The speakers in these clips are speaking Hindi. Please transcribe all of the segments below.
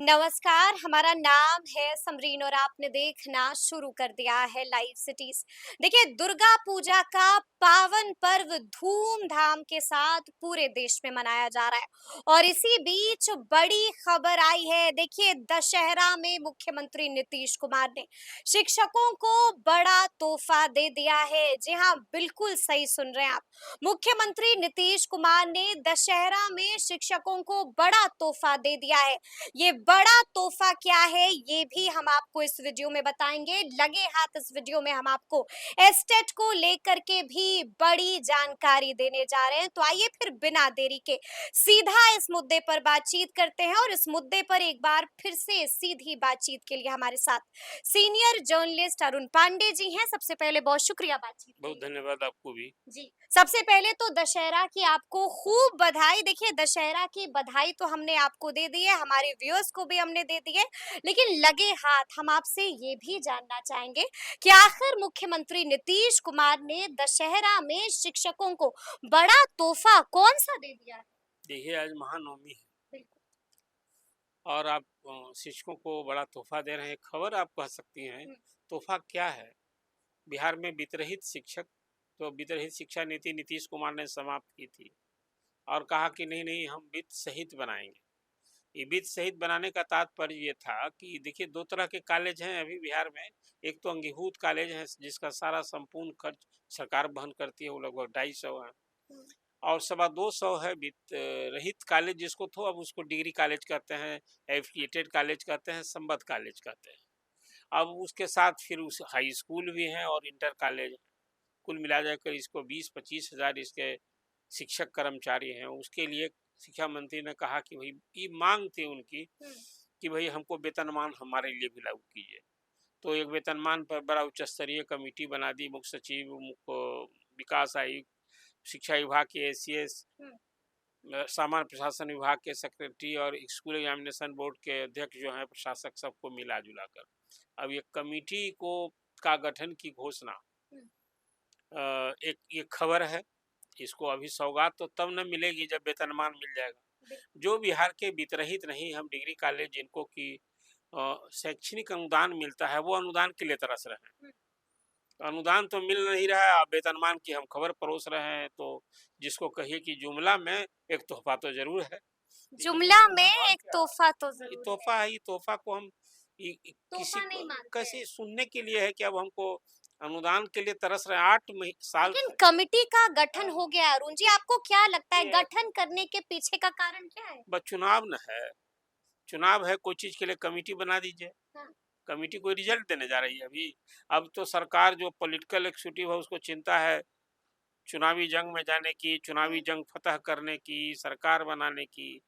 नमस्कार, हमारा नाम है समरीन और आपने देखना शुरू कर दिया है लाइव सिटीज। देखिए, दुर्गा पूजा का पावन पर्व धूमधाम के साथ पूरे देश में मनाया जा रहा है और इसी बीच बड़ी खबर आई है। देखिए, दशहरा में मुख्यमंत्री नीतीश कुमार ने शिक्षकों को बड़ा तोहफा दे दिया है। जी हाँ, बिल्कुल सही सुन रहे हैं आप। मुख्यमंत्री नीतीश कुमार ने दशहरा में शिक्षकों को बड़ा तोहफा दे दिया है। ये बड़ा तोहफा क्या है ये भी हम आपको इस वीडियो में बताएंगे। लगे हाथ इस वीडियो में हम आपको एस्टेट को लेकर के भी बड़ी जानकारी देने जा रहे हैं। तो आइए फिर बिना देरी के सीधा इस मुद्दे पर बातचीत करते हैं और इस मुद्दे पर एक बार फिर से सीधी बातचीत के लिए हमारे साथ सीनियर जर्नलिस्ट अरुण पांडे जी हैं। सबसे पहले बहुत शुक्रिया बातचीत के बहुत लिए। धन्यवाद आपको भी। जी, सबसे पहले तो दशहरा की आपको खूब बधाई। देखिए, दशहरा की बधाई तो हमने आपको दे दी है, हमारे व्यूअर्स को भी हमने दे दी है, लेकिन लगे हाथ हम आपसे ये भी जानना चाहेंगे कि आखिर मुख्यमंत्री नीतीश कुमार ने दशहरा में शिक्षकों को बड़ा तोहफा कौन सा दे दिया है? देखिए, आज महानवमी है बिल्कुल। और आप शिक्षकों को बड़ा तोहफा दे रहे हैं। खबर आप कह सकती हैं। हम्म, तोहफा क्या है? बिहार में वित्तरहित शिक्षक, तो वित्तरहित शिक्षा नीति नीतीश कुमार ने समाप्त की थी और कहा कि नहीं नहीं, हम वित्त सहित बनाएंगे। ये वित्त सहित बनाने का तात्पर्य ये था कि देखिए, दो तरह के कॉलेज हैं अभी बिहार में। एक तो अंगीभूत कॉलेज है जिसका सारा संपूर्ण खर्च सरकार वहन करती है, वो लगभग 250 है। हम्म, और 225 है वित्त रहित कॉलेज, जिसको तो अब उसको डिग्री कॉलेज कहते हैं, एफिलिएटेड कॉलेज कहते हैं, संबद्ध कॉलेज कहते हैं। अब उसके साथ फिर उस हाई स्कूल भी हैं और इंटर कॉलेज हैं। कुल मिला जाकर इसको 20-25 हज़ार इसके शिक्षक कर्मचारी हैं। उसके लिए शिक्षा मंत्री ने कहा कि भाई, ये मांग थी उनकी हम्म, कि भाई हमको वेतनमान हमारे लिए भी लागू कीजिए। तो एक वेतनमान पर बड़ा उच्च स्तरीय कमेटी बना दी। मुख्य सचिव, मुख्य विकास आयुक्त, शिक्षा विभाग के एसीएस, हम्म, सामान्य प्रशासन विभाग के सेक्रेटरी और स्कूल एग्जामिनेशन बोर्ड के अध्यक्ष जो हैं प्रशासक, सबको मिला जुला कर अब ये कमेटी को का गठन की घोषणा, हम्म, एक ये खबर है। इसको अभी सौगात तो तब न मिलेगी जब वेतनमान मिल जाएगा। बिल्कुल। जो बिहार के वित्तरहित नहीं, हम डिग्री कॉलेज जिनको की शैक्षणिक अनुदान मिलता है, वो अनुदान के लिए तरस रहे हैं। हम्म, तो अनुदान तो मिल नहीं रहा है, आप वेतनमान की हम खबर परोस रहे हैं। तो जिसको कहिए कि जुमला में एक तोहफा तो जरूर है। जुमला में और एक क्या, तोहफा तो ये जरूर है। तोहफा है। ये तोहफा को हम किसी तोहफा को नहीं मानते हैं। कैसे सुनने के लिए है कि अब हमको अनुदान के लिए तरस रहे हैं। 8 साल लेकिन से। कमिटी का गठन हाँ, हो गया है। अरुण जी, आपको क्या लगता है ये गठन करने के पीछे का कारण क्या है? बस चुनाव न है। चुनाव है, कोई चीज के लिए कमेटी बना दीजिए। हाँ, कमेटी कोई रिजल्ट देने जा रही है अभी? अब तो सरकार जो पॉलिटिकल एग्जीक्यूटिव है उसको चिंता है चुनावी जंग में जाने की, चुनावी हम्म, जंग फतह करने की, सरकार बनाने की।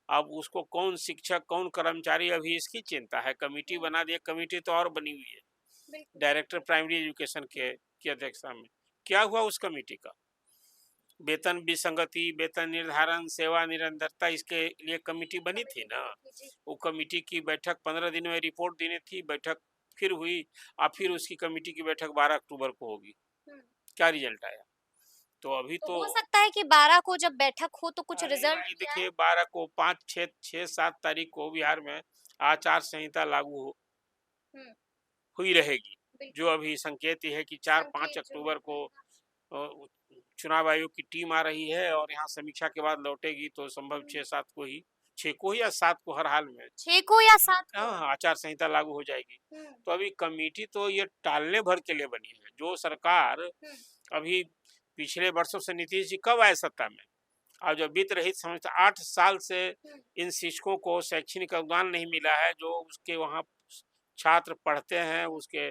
अब उसको कौन शिक्षक, कौन कर्मचारी, अभी इसकी चिंता है। कमेटी हम्म, बना दी, कमेटी तो और बनी हुई है बिल्कुल। डायरेक्टर प्राइमरी एजुकेशन के की अध्यक्षता में। क्या हुआ उस कमेटी का? वेतन विसंगति, वेतन निर्धारण, सेवा निरंतरता, इसके लिए कमेटी बनी थी कमेटी ना। बनी थी जी। वो कमेटी की बैठक 15 दिन में रिपोर्ट देनी थी। बैठक फिर हुई और फिर उसकी कमेटी की बैठक 12 अक्टूबर को होगी। हम्म, क्या रिजल्ट आया? तो अभी तो तो हो सकता है कि 12 को जब बैठक हो तो कुछ अरे रिजल्ट भाई, भी आए। देखिए, 12 को, 5, 6, 7 तारीख को बिहार में आचार संहिता लागू हम्म, हुई रहेगी। जो बिल्कुल। अभी संकेत ये है कि 4-5 संकेत जो अक्टूबर मिल को रहे हैं। अ, चुनाव आयोग की टीम आ रही है और यहाँ समीक्षा के बाद लौटेगी। तो संभव 6-7 को ही, 6 को ही या 7 को, हर हाल में 6 को या 7 हाँ को। हाँ, आचार संहिता लागू हो जाएगी। हम्म, तो अभी कमेटी तो ये टालने भर के लिए बनी है। जो सरकार हम्म, अभी पिछले वर्षों से, नीतीश जी कब आए सत्ता में? और जो वित्त रहित संस्था, 8 साल से हम्म, इन शिक्षकों को शैक्षणिक अनुदान नहीं मिला है। जो उसके वहाँ छात्र पढ़ते हैं, उसके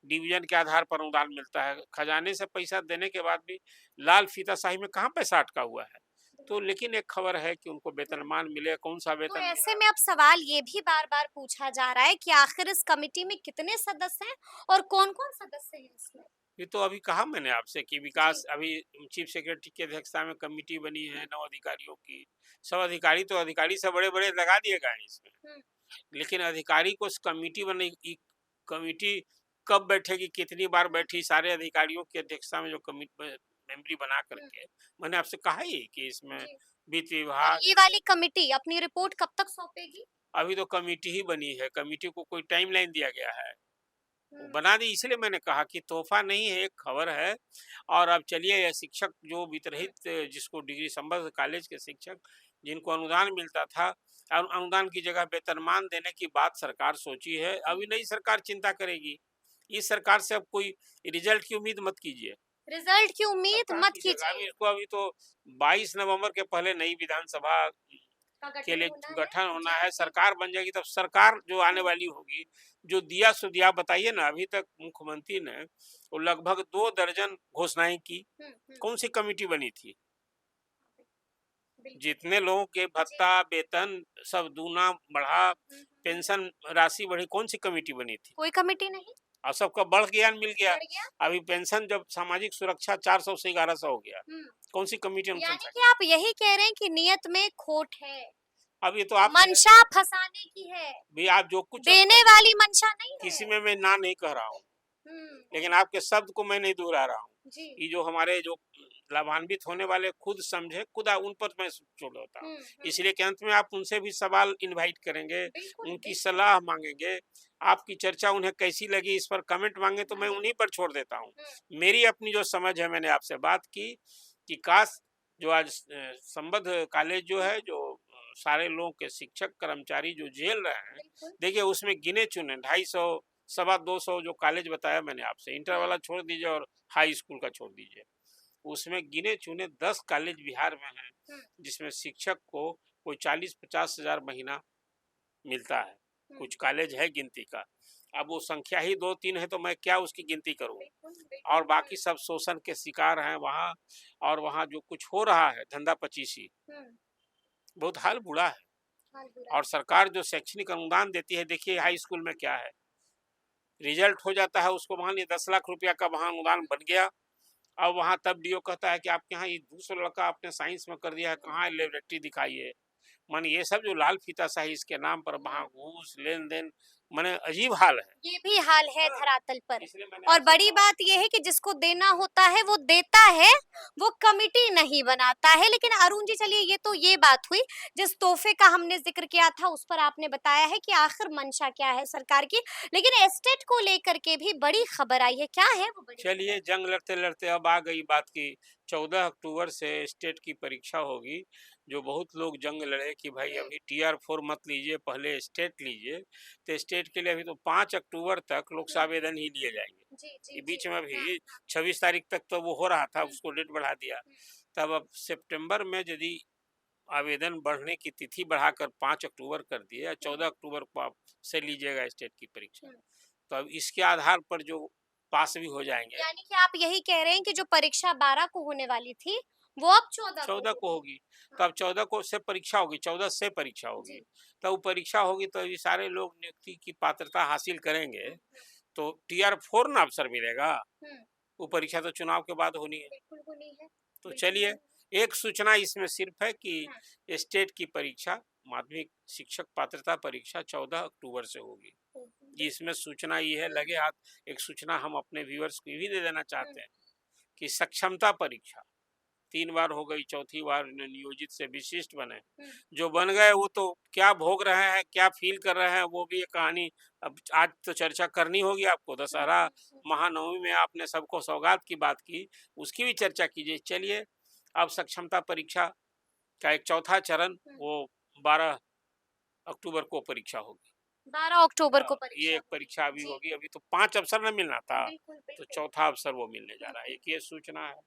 डिवीजन के आधार पर अनुदान मिलता है। खजाने से पैसा देने के बाद भी लाल फीताशाही में कहाँ पैसा अटका हुआ है? तो लेकिन एक खबर है कि उनको हम्म। वेतनमान मिले। कौन सा तो वेतन ऐसे मिला? में अब सवाल ये भी बार-बार पूछा जा रहा है कि आखिर इस कमिटी में कितने सदस्य हैं और कौन-कौन सदस्य हैं इसमें? ये तो अभी कहा मैंने आपसे कि जी। विकास, अभी चीफ सेक्रेटरी की अध्यक्षता में कमेटी बनी है 9 अधिकारियों की। सब अधिकारी तो अधिकारी से बड़े बड़े लगा दिए गए हैं इसमें। हुँ, लेकिन अधिकारी को कमेटी बनी, कमेटी कब बैठेगी, कितनी बार हुँ, बैठी, सारे अधिकारियों की अध्यक्षता में जो कमेटी मेमोरी बना हुँ, करके, मैंने आपसे कहा ही कि इसमें जी। वित्त और विभाग। ये वाली कमिटी अपनी रिपोर्ट कब तक सौंपेगी? अभी तो कमेटी ही बनी है, कमेटी को कोई टाइमलाइन दिया गया है, वो हम्म, बना दी। इसलिए मैंने कहा कि तोहफा नहीं है, एक खबर है। और अब चलिए, यह शिक्षक जो वितरित, जिसको डिग्री संबद्ध कॉलेज के शिक्षक जिनको अनुदान मिलता था, अनुदान की जगह वेतनमान देने की बात सरकार सोची है। अभी नई सरकार चिंता करेगी। इस सरकार से अब कोई रिजल्ट की उम्मीद मत कीजिए। रिजल्ट की उम्मीद सरकार मत कीजिएगा, कीजिए। अभी तो 22 नवंबर के पहले नई विधानसभा का के गठन लिए होना है। गठन होना जी है, जी। सरकार बन जाएगी, तब सरकार जो आने हम्म, वाली होगी, जो दिया सो दिया। बताइए ना, अभी तक मुख्यमंत्री ने वो लगभग 2 दर्जन घोषणाएं की। हम्म, कौन सी कमेटी बनी थी? बिल्कुल। जितने लोगों के जी। भत्ता, वेतन सब दूना बढ़ा, हम्म, पेंशन राशि बढ़ी, कौन सी कमेटी बनी थी? कोई कमेटी नहीं। और सबका बढ़ गया, मिल गया। बढ़ गया। अभी पेंशन जब सामाजिक सुरक्षा 400 से 1100 हो गया, हम्म, कौन सी कमेटी यानी अनुशंसा कि की? आप यही कह रहे हैं कि नियत में खोट है, अब ये तो आप कह रहे मंशा हैं फंसाने की है, भी, आप जो कुछ अब देने कह, वाली मंशा नहीं किसी है। में मैं ना नहीं कह रहा हूँ, हम्म, लेकिन आपके शब्द को मैं नहीं दोहरा रहा हूँ। जी। ये जो हमारे जो लाभान्वित होने वाले खुद समझे, खुद उन पर मैं छोड़ देता हूँ। इसलिए कि अंत में आप उनसे भी सवाल इनवाइट करेंगे, बिल्कुल उनकी बिल्कुल। सलाह मांगेंगे, आपकी चर्चा उन्हें कैसी लगी इस पर कमेंट मांगे, तो मैं मांगे। उन्हीं पर छोड़ देता हूँ। हम्म, मेरी अपनी जो समझ है, मैंने आपसे बात की कि काश जो आज संबद्ध कॉलेज जो है, जो सारे लोगों के शिक्षक कर्मचारी जो झेल रहे हैं, बिल्कुल। देखिए उसमें गिने चुने 250, 250 जो कॉलेज बताया मैंने आपसे, इंटर वाला छोड़ दीजिए और हाई स्कूल का छोड़ दीजिए, उसमें गिने चुने 10 कॉलेज बिहार में हैं, हम्म, जिसमें शिक्षक को कोई 40-50 हजार महीना मिलता है। हम्म, कुछ कॉलेज है गिनती का। अब वो संख्या ही 2-3 है, तो मैं क्या उसकी गिनती करूं? बिल्कुल और बिल्कुल। बाकी सब शोषण के शिकार हैं वहाँ। और वहाँ जो कुछ हो रहा है धंधा पचीसी, हम्म, बहुत हाल बुरा है। हाल बुरा और सरकार जो शैक्षणिक अनुदान देती है, देखिए है। हाई स्कूल में क्या है, रिजल्ट हो जाता है, उसको मान लीजिए 10 लाख रुपया का वहाँ अनुदान बन गया। अब वहाँ तब डीओ कहता है कि आपके यहाँ ये दूसरा लड़का आपने साइंस में कर दिया है, कहाँ है, लेबोरेटरी दिखाइए। माने ये सब जो लाल फीताशाही इसके नाम पर वहाँ घूस लेन देन, माने अजीब हाल है। ये भी हाल है हाँ, धरातल पर। इसलिए मैंने और आपसे बड़ी कहा। बात ये है कि जिसको देना होता है वो देता है, वो कमिटी नहीं बनाता है। लेकिन अरुण जी, चलिए ये तो ये बात हुई, जिस तोहफे का हमने जिक्र किया था उस पर आपने बताया है कि आखिर मंशा क्या है सरकार की। लेकिन एस्टेट को लेकर के भी बड़ी खबर आई है, क्या है वो बड़ी खबर? चलिए, जंग लड़ते लड़ते अब आ गई बात की 14 अक्टूबर से स्टेट की परीक्षा होगी। जो बहुत लोग जंग लड़े कि भाई हम्म, अभी TR4 मत लीजिए, पहले स्टेट लीजिए, तो स्टेट के लिए अभी तो 5 अक्टूबर तक लोग से आवेदन ही लिए जाएंगे। जी जी ये जी। बीच में हाँ अभी हाँ। 26 तारीख तक तो वो हो रहा था, हम्म, उसको डेट बढ़ा दिया। हम्म, तब अब सितंबर में यदि आवेदन बढ़ने की तिथि बढ़ाकर 5 अक्टूबर कर दिए, या 14 अक्टूबर को आप से लीजिएगा स्टेट की परीक्षा, हम्म। तो अब इसके आधार पर जो पास भी हो जाएंगे। यानी कि आप यही कह रहे हैं कि जो परीक्षा 12 को होने वाली थी वो अब 14 को 14 को होगी। होगी, हाँ, तब 14 को से परीक्षा होगी, 14 से परीक्षा जी। होगी। तब वो परीक्षा होगी, तो ये सारे लोग नियुक्ति की पात्रता हासिल करेंगे, तो TR4 ना अवसर मिलेगा। हम्म, वो परीक्षा तो चुनाव के बाद होनी है। बिल्कुल होनी है। तो बिल्कुल चलिए, होनी है। एक सूचना इसमें सिर्फ है कि हाँ, स्टेट की परीक्षा, माध्यमिक शिक्षक पात्रता परीक्षा 14 अक्टूबर से होगी। बिल्कुल। इसमें सूचना ये है, लगे हाथ एक सूचना हम अपने व्यूअर्स को भी दे देना हम्म, चाहते हैं कि सक्षमता परीक्षा 3 बार हो गई, चौथी बार नियोजित से विशिष्ट बने। हम्म, जो बन गए वो तो क्या भोग रहे हैं, क्या फील कर रहे हैं, वो भी एक कहानी। अब आज तो चर्चा करनी होगी आपको। दशहरा हम्म। महानवमी में आपने सबको सौगात की बात की, उसकी भी चर्चा कीजिए। चलिए, अब सक्षमता परीक्षा का एक चौथा चरण, वो 12 अक्टूबर को परीक्षा होगी। 12 अक्टूबर को ये परीक्षा एक होगी। परीक्षा अभी जी। होगी। अभी तो 5 अवसर न मिलना था, बिल्कुल तो बिल्कुल। चौथा अवसर वो मिलने जा रहा है। बिल्कुल। एक ये सूचना है।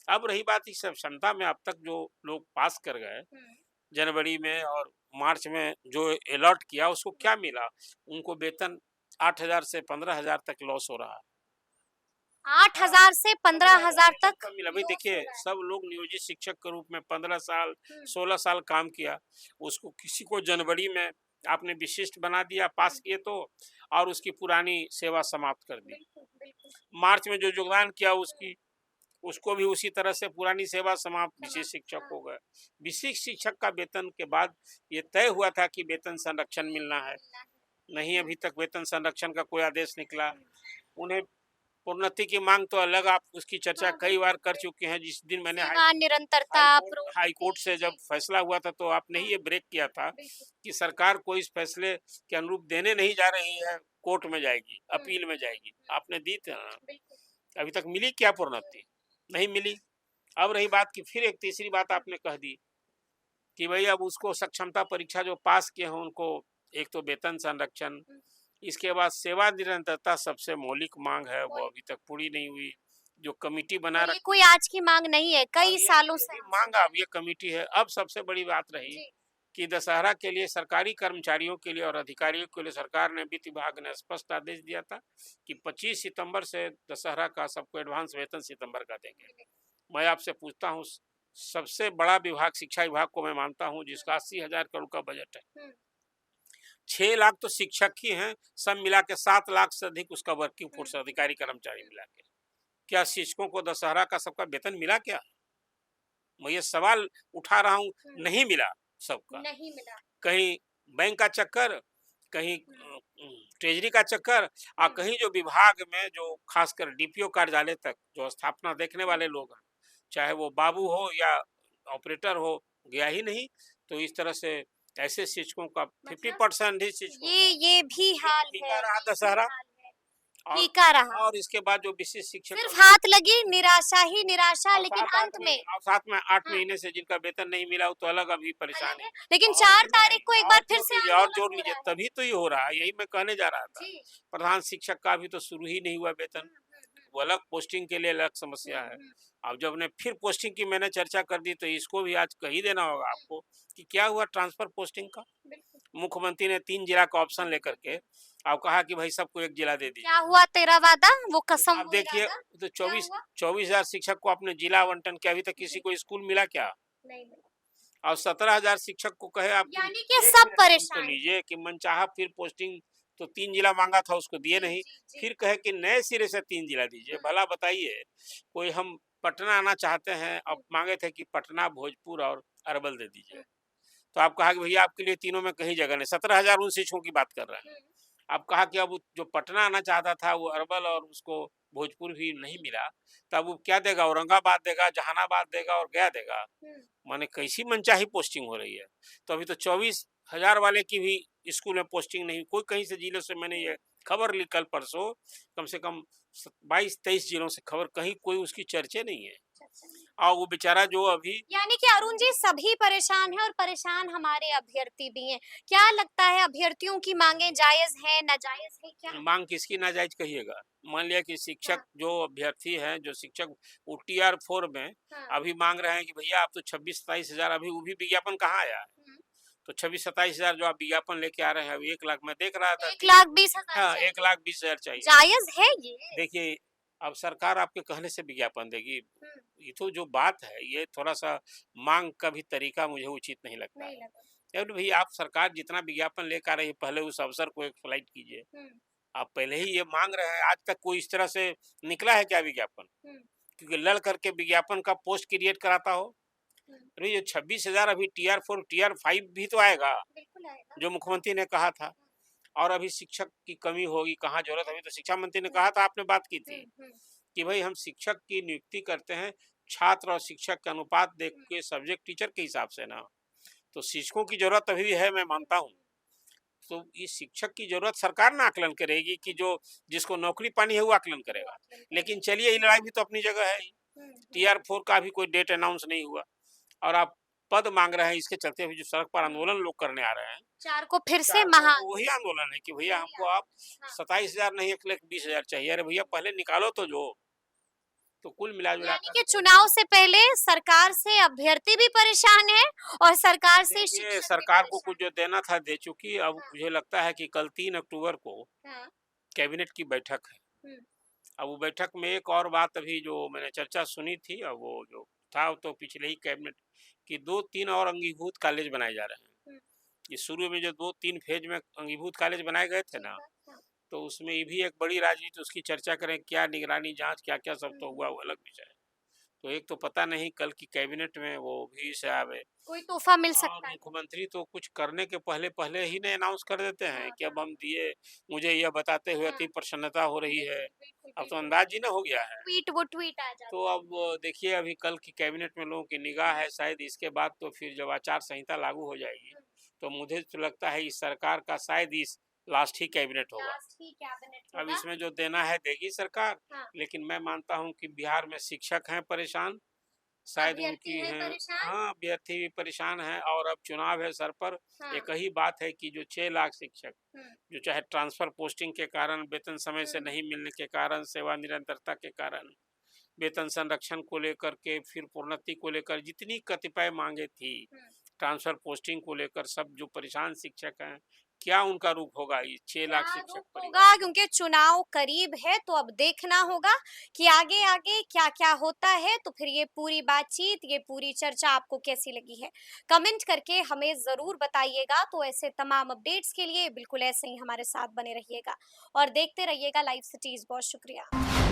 अब रही बात इस क्षमता में, अब तक जो लोग पास कर गए हम्म, जनवरी में और मार्च में, जो अलॉट किया उसको क्या मिला? उनको वेतन 8,000 से 15,000 तक लॉस हो रहा है। हाँ, 8,000 से 15,000 15,000 वेतन तक कम मिला। भाई लॉस हो देखिए, रहा है। सब लोग नियोजित शिक्षक के रूप में 15 साल, हम्म, 16 साल काम किया। उसको किसी को जनवरी में आपने विशिष्ट बना दिया, पास हम्म, किए तो, और उसकी पुरानी सेवा समाप्त कर दी। बिल्कुल बिल्कुल। मार्च में जो योगदान किया उसको भी उसी तरह से पुरानी सेवा समाप्त, विशेष समाप्त। शिक्षक हाँ। हो गए। विशिष्ट शिक्षक का वेतन के बाद ये तय हुआ था कि वेतन संरक्षण मिलना है। मिलना है। नहीं, अभी तक वेतन संरक्षण का कोई आदेश निकला। हम्म, उन्हें प्रोन्नति की मांग तो अलग, आप उसकी चर्चा हाँ, कई बार कर बिल्कुल। चुके हैं। जिस दिन मैंने सेवा, निरंतरता, हाई कोर्ट प्रोन्नति से जब जी। फैसला हुआ था तो आपने ही हाँ, ये ब्रेक किया था बिल्कुल। कि सरकार कोई इस फैसले के अनुरूप देने नहीं जा रही है, कोर्ट में जाएगी, हुँ, अपील में जाएगी। हुँ, आपने दी थी हाँ, बिल्कुल। अभी तक मिली क्या प्रोन्नति? नहीं मिली। अब रही बात की फिर एक तीसरी बात हुँ, आपने कह दी कि भई अब उसको सक्षमता परीक्षा जो पास किए हों उनको एक तो वेतन संरक्षण, हुँ, इसके बाद सेवा निरंतरता सबसे मौलिक माँग है, वो वही अभी तक पूरी नहीं हुई। जो कमिटी बना और ये रखी कोई आज की माँग नहीं है, और कई सालों से यही हम माँग सुन अब ये कमिटी है। अब सबसे बड़ी बात रही जी, कि दशहरा के लिए सरकारी कर्मचारियों के लिए और अधिकारियों के लिए सरकार ने वित्त विभाग ने स्पष्ट आदेश दिया था कि 25 सितंबर से दशहरा का सबको एडवांस वेतन सितंबर का देंगे। मैं आपसे पूछता हूँ सबसे बड़ा विभाग शिक्षा विभाग को मैं मानता हूँ हुँ, जिसका 80,000 करोड़ का बजट है। हुँ, 6 लाख तो शिक्षक ही हैं, सब मिला के 7 लाख से अधिक उसका वर्किंग हुँ, फोर्स अधिकारी कर्मचारी हुँ, मिला के। क्या शिक्षकों को दशहरा का सबका वेतन मिला क्या? मैं ये सवाल उठा रहा हूँ, हुँ, नहीं मिला सबका। नहीं मिला। कहीं बैंक का चक्कर, कहीं हुँ, ट्रेजरी का चक्कर और हुँ, कहीं जो विभाग में जो खासकर डीपीओ कार्यालय तक जो स्थापना देखने हुँ, वाले लोग हैं, चाहे वो बाबू हो या ऑपरेटर हो, गया ही नहीं। तो इस तरह से ऐसे शिक्षकों का मतलब 50% ही शिक्षकों का ये भी हाल फीका है, रहा ये भी दशहरा हाल है, और फीका रहा। इसके बाद जो विशेष शिक्षकों सिर्फ ने हाथ लगी, निराशा ही निराशा, लेकिन अंत में और साथ में 8 हाँ, महीने से जिनका वेतन नहीं मिला वो तो अलग अभी परेशान अलग है। है, लेकिन और 4 सुनिए तारीख को एक बार फिर से और आंदोलन जोड़ हो लीजिए रहा है। तभी तो ये हो रहा है, यही मैं कहने जा रहा था। जी। प्रधान शिक्षक का भी तो शुरू ही नहीं हुआ वेतन, हुँ, हुँ, हुँ, वो अलग पोस्टिंग के लिए अलग हुँ, समस्या है। हुँ, अब जब ने फिर पोस्टिंग की मैंने चर्चा कर दी तो इसको भी आज कह ही देना होगा हुँ, आपको कि क्या हुआ ट्रांसफर पोस्टिंग का? बिल्कुल। मुख्यमंत्री ने 3 जिला का हुँ, ऑप्शन लेकर हुँ, के हुँ। अब कहा कि भाई सबको 1 जिला दे क्या दीजिए। हुआ तेरा वादा? वो कसम आप वो देखिए इरादा? तो क्या हुआ? 24,000 शिक्षक को आपने जिला आवंटन किया, अभी तक किसी जी, को स्कूल मिला क्या? नहीं मिला। और 17,000 शिक्षक को कहे आप तुम यानी कि 1 सब मिनट सुन तो परेशान हैं। लीजिए कि मनचाहा फिर पोस्टिंग तो 3 जिला माँगा था उसको दिए जी, नहीं, जी, जी। फिर कहे कि नए सिरे से 3 जिला दीजिए। हुँ, भला बताइए, कोई हम पटना आना चाहते हैं, अब हुँ, माँगे थे कि पटना, भोजपुर और अरवल दे दीजिए। हुँ, तो आप कहा कि भैया आपके लिए तीनों में कहीं जगह नहीं, 17,000 उन शिक्षकों की बात कर रहे हैं। हुँ, अब कहा कि अब जो पटना आना चाहता था वो अरवल और उसको भोजपुर भी नहीं मिला, तब वो क्या देगा? औरंगाबाद देगा, जहानाबाद देगा और गया देगा। हुँ, माने कैसी मनचाही पोस्टिंग हो रही है। तो अभी तो 24,000 वाले की भी स्कूल में पोस्टिंग नहीं, कोई कहीं से जिले से मैंने हुँ। ये खबर ली कल परसों, कम से कम 22-23 जिलों से खबर, कहीं कोई उसकी चर्चे नहीं है। अच्छा। और वो बेचारा जो अभी यानी कि अरुण जी सभी परेशान हैं और परेशान हमारे अभ्यर्थी भी हैं। क्या लगता है अभ्यर्थियों की माँगें जायज़ हैं, नाजायज़ हैं, क्या है? मांग किसकी नाजायज कहिएगा? मान लिया कि शिक्षक हाँ, जो अभ्यर्थी हैं, जो शिक्षक वो टीआर 4 में हाँ, अभी मांग रहे हैं कि भैया आप तो 26-27 हजार, अभी वो भी विज्ञापन कहाँ आया है? हुँ। तो 26-27 हजार जो आप विज्ञापन लेके आ रहे हैं, अभी 1 लाख मैं देख रहा था टीवी। 1,20,000 हाँ, चाहिए। 1,20,000 चाहिए। जायज़ है ये? देखिए, अब सरकार आपके कहने से विज्ञापन देगी। हुँ, ये तो जो बात है, ये थोड़ा-सा माँग का भी तरीका मुझे उचित नहीं लगता नहीं है। लगा। केवल भैया आप सरकार जितना विज्ञापन लेकर आ रही है, पहले उस अवसर को एक्सप्लॉइट कीजिए। हुँ, आप पहले ही ये माँग रहे हैं, आज तक कोई इस तरह से निकला है क्या विज्ञापन? हुँ, क्योंकि लड़ करके विज्ञापन का पोस्ट क्रिएट कराता हो। हुँ। अरे ये 26,000 अभी टीआर 4 टीआर 5 भी तो आएगा, बिल्कुल आएगा। जो मुख्यमंत्री ने कहा था। और अभी शिक्षक की कमी होगी, कहाँ ज़रूरत है, अभी तो शिक्षा मंत्री ने हुँ, कहा था, आपने बात की हुँ, थी हुँ, कि भई हम शिक्षक की नियुक्ति करते हैं, छात्र और शिक्षक का अनुपात देख हुँ, के सब्जेक्ट टीचर के हिसाब से ना। तो शिक्षकों की ज़रूरत अभी भी है, मैं मानता हूँ। तो इस शिक्षक की ज़रूरत सरकार ना आकलन करेगी कि जो जिसको नौकरी पानी है वो आकलन वो करेगा। आकलन लेकिन करेगा। चलिए ये लड़ाई भी तो अपनी जगह है ही। हुँ, हुँ, टीआर 4 का भी कोई डेट अनाउंस नहीं हुआ और आप पद माँग रहे हैं, इसके चलते अभी जो सड़क पर हुँ। आंदोलन लोग करने आ रहे हैं, 4 को फिर से 4 को वो वही महाआंदोलन, आंदोलन है कि भैया वही हमको आप आंदोलन। हाँ, 27,000 नहीं 1,20,000 चाहिए। अरे भैया पहले निकालो तो जो। तो कुल मिला-जुला यानी कर कि के चुनाव से पहले सरकार से अभ्यर्थी भी परेशान है और सरकार से देखिए शिक्षक भी सरकार को परेशान कुछ जो है। देना था दे चुकी। अब हाँ, मुझे लगता है कि कल 3 अक्टूबर को हाँ, कैबिनेट की बैठक है। हुँ, अब वो बैठक में एक और बात अभी जो मैंने चर्चा सुनी थी, अब वो जो था वो तो पिछले ही कैबिनेट की 2-3 और अंगीभूत कॉलेज बनाए जा रहे हैं। हुँ, ये शुरू में जो 2-3 फेज में अंगीभूत कॉलेज बनाए गए थे ठीक ना, है। हाँ, तो उसमें ये भी एक बड़ी राजनीति उसकी चर्चा करें, क्या निगरानी जाँच क्या-क्या सब हुँ, तो हुआ वो अलग विषय है। तो एक तो पता नहीं कल की कैबिनेट में वो भी से आवे। कोई तोहफा मिल और सकता है। मुख्यमंत्री तो कुछ करने के पहले-पहले ही नहीं अनाउंस कर देते हैं हाँ, कि अब हाँ। हम दिए, मुझे यह बताते हुए हाँ, अति प्रसन्नता हो रही है। बिल्कुल, बिल्कुल, अब तो बिल्कुल। अंदाज़ ही ना हो गया है। वो ट्वीट आ तो जाता है। अब देखिए अभी कल की कैबिनेट में लोगों की निगाह हुँ, है, शायद इसके बाद तो फिर जब आचार संहिता लागू हो जाएगी, हुँ। तो मुझे तो लगता है इस सरकार का शायद इस लास्ट ही कैबिनेट होगा। लास्ट ही कैबिनेट अब होगा। इसमें जो देना है देगी सरकार, हाँ, लेकिन मैं मानता हूँ कि बिहार में शिक्षक हैं परेशान, शायद अभ्यर्थी उनकी हैं हैं, परेशान। हाँ, अभ्यर्थी भी परेशान हैं और अब चुनाव है सर पर। हाँ, एक ही बात है कि जो 6 लाख शिक्षक, हुँ, जो चाहे ट्रांसफ़र पोस्टिंग के कारण, वेतन समय हुँ, से हुँ, नहीं मिलने के कारण, सेवा निरंतरता के कारण, वेतन संरक्षण को लेकर के, फिर प्रोन्नति को लेकर जितनी कतिपय माँगे थी, हुँ। ट्रांसफ़र पोस्टिंग को लेकर सब जो परेशान शिक्षक हैं, क्या उनका रूप होगा ये 6 लाख क्या शिक्षक रुख परिवार? होगा क्योंकि चुनाव करीब है तो अब देखना होगा कि आगे आगे क्या क्या होता है तो फिर ये पूरी बातचीत ये पूरी चर्चा आपको कैसी लगी है कमेंट करके हमें जरूर बताइएगा तो ऐसे तमाम अपडेट्स के लिए बिल्कुल ऐसे ही हमारे साथ बने रहिएगा और देखते रहिएगा लाइव सिटीज बहुत शुक्रिया